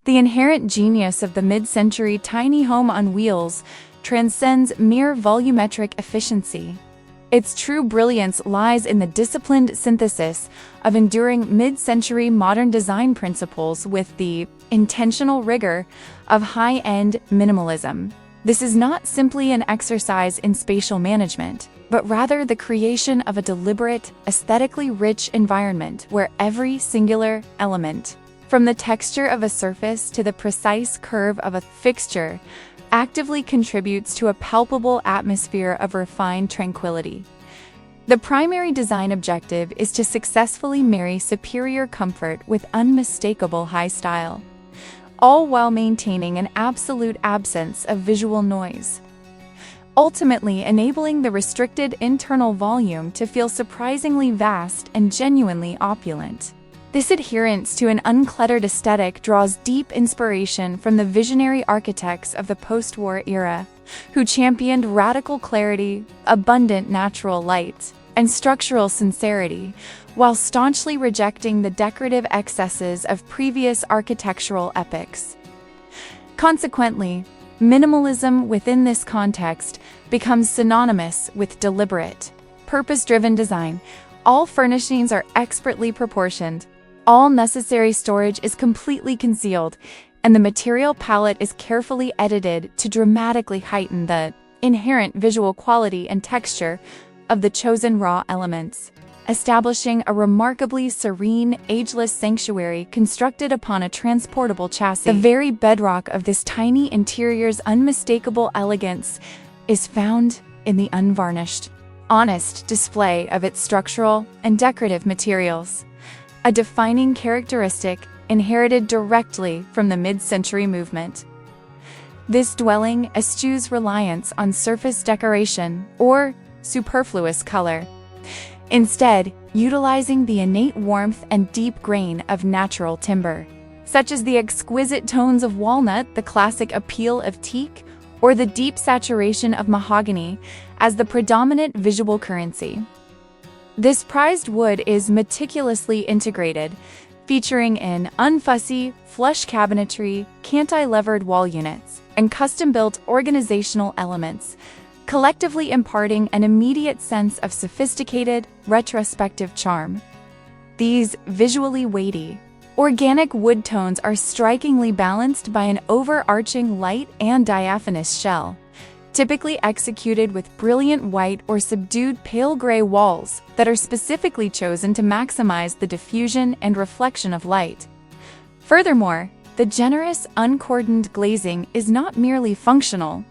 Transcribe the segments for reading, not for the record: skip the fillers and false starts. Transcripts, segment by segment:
The inherent genius of the mid-century tiny home on wheels transcends mere volumetric efficiency. Its true brilliance lies in the disciplined synthesis of enduring mid-century modern design principles with the intentional rigor of high-end minimalism. This is not simply an exercise in spatial management, but rather the creation of a deliberate, aesthetically rich environment where every singular element, from the texture of a surface to the precise curve of a fixture, actively contributes to a palpable atmosphere of refined tranquility. The primary design objective is to successfully marry superior comfort with unmistakable high style, all while maintaining an absolute absence of visual noise, ultimately enabling the restricted internal volume to feel surprisingly vast and genuinely opulent. This adherence to an uncluttered aesthetic draws deep inspiration from the visionary architects of the post-war era, who championed radical clarity, abundant natural light, and structural sincerity, while staunchly rejecting the decorative excesses of previous architectural epochs. Consequently, minimalism within this context becomes synonymous with deliberate, purpose-driven design. All furnishings are expertly proportioned, all necessary storage is completely concealed, and the material palette is carefully edited to dramatically heighten the inherent visual quality and texture of the chosen raw elements, establishing a remarkably serene, ageless sanctuary constructed upon a transportable chassis. The very bedrock of this tiny interior's unmistakable elegance is found in the unvarnished, honest display of its structural and decorative materials, a defining characteristic inherited directly from the mid-century movement. This dwelling eschews reliance on surface decoration or superfluous color, instead utilizing the innate warmth and deep grain of natural timber, such as the exquisite tones of walnut, the classic appeal of teak, or the deep saturation of mahogany as the predominant visual currency. This prized wood is meticulously integrated, featuring in unfussy, flush cabinetry, cantilevered wall units, and custom-built organizational elements, collectively imparting an immediate sense of sophisticated, retrospective charm. These visually weighty, organic wood tones are strikingly balanced by an overarching light and diaphanous shell, typically executed with brilliant white or subdued pale gray walls that are specifically chosen to maximize the diffusion and reflection of light. Furthermore, the generous, uncordoned glazing is not merely functional.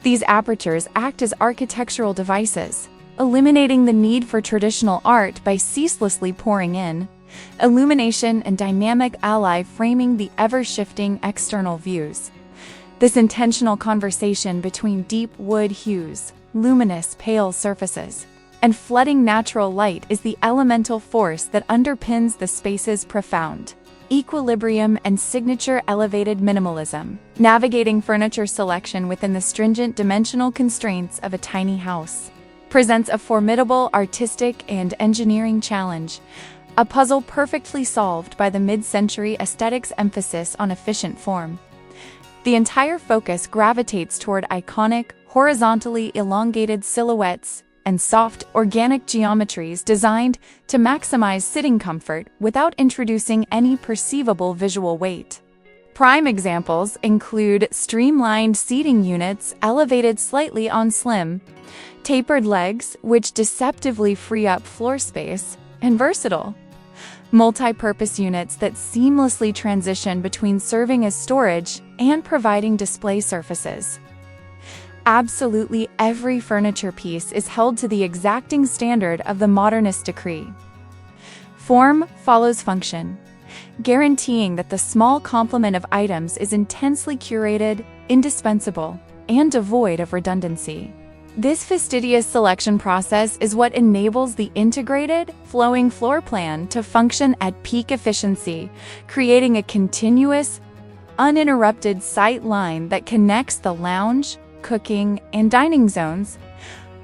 These apertures act as architectural devices, eliminating the need for traditional art by ceaselessly pouring in illumination and dynamic ally framing the ever-shifting external views. This intentional conversation between deep wood hues, luminous pale surfaces, and flooding natural light is the elemental force that underpins the space's profound equilibrium and signature elevated minimalism. Navigating furniture selection within the stringent dimensional constraints of a tiny house presents a formidable artistic and engineering challenge, a puzzle perfectly solved by the mid-century aesthetics' emphasis on efficient form. The entire focus gravitates toward iconic, horizontally elongated silhouettes and soft, organic geometries designed to maximize sitting comfort without introducing any perceivable visual weight. Prime examples include streamlined seating units elevated slightly on slim, tapered legs which deceptively free up floor space, and versatile multi-purpose units that seamlessly transition between serving as storage and providing display surfaces. Absolutely every furniture piece is held to the exacting standard of the modernist decree. Form follows function, guaranteeing that the small complement of items is intensely curated, indispensable, and devoid of redundancy. This fastidious selection process is what enables the integrated, flowing floor plan to function at peak efficiency, creating a continuous, uninterrupted sight line that connects the lounge, cooking, and dining zones.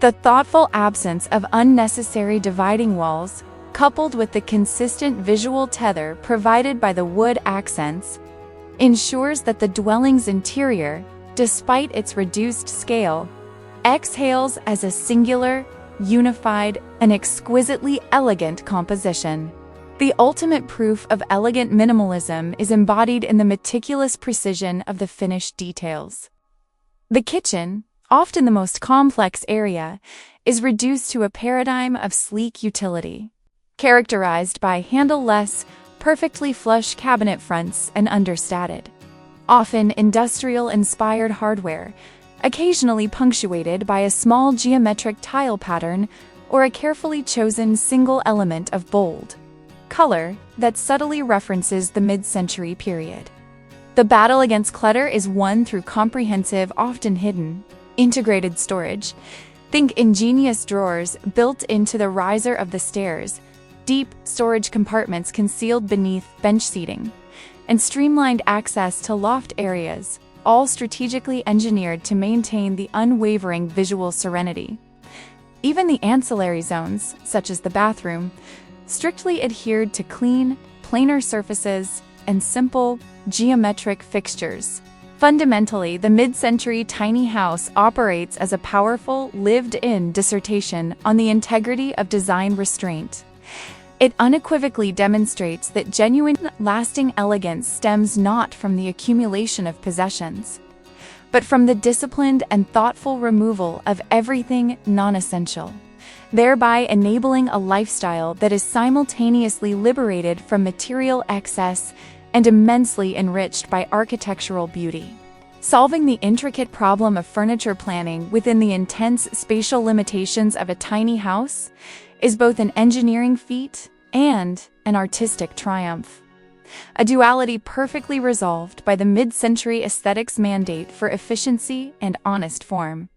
The thoughtful absence of unnecessary dividing walls, coupled with the consistent visual tether provided by the wood accents, ensures that the dwelling's interior, despite its reduced scale, exhales as a singular, unified, and exquisitely elegant composition. The ultimate proof of elegant minimalism is embodied in the meticulous precision of the finished details. The kitchen, often the most complex area, is reduced to a paradigm of sleek utility, characterized by handle-less, perfectly flush cabinet fronts and understated, often industrial-inspired hardware, occasionally punctuated by a small geometric tile pattern or a carefully chosen single element of bold color that subtly references the mid-century period. The battle against clutter is won through comprehensive, often hidden, integrated storage. Think ingenious drawers built into the riser of the stairs, deep storage compartments concealed beneath bench seating, and streamlined access to loft areas, all strategically engineered to maintain the unwavering visual serenity. Even the ancillary zones, such as the bathroom, strictly adhered to clean, planar surfaces and simple, geometric fixtures. Fundamentally, the mid-century tiny house operates as a powerful, lived-in dissertation on the integrity of design restraint. It unequivocally demonstrates that genuine, lasting elegance stems not from the accumulation of possessions, but from the disciplined and thoughtful removal of everything non-essential, thereby enabling a lifestyle that is simultaneously liberated from material excess and immensely enriched by architectural beauty. Solving the intricate problem of furniture planning within the intense spatial limitations of a tiny house is both an engineering feat and an artistic triumph. A duality perfectly resolved by the mid-century aesthetics mandate for efficiency and honest form.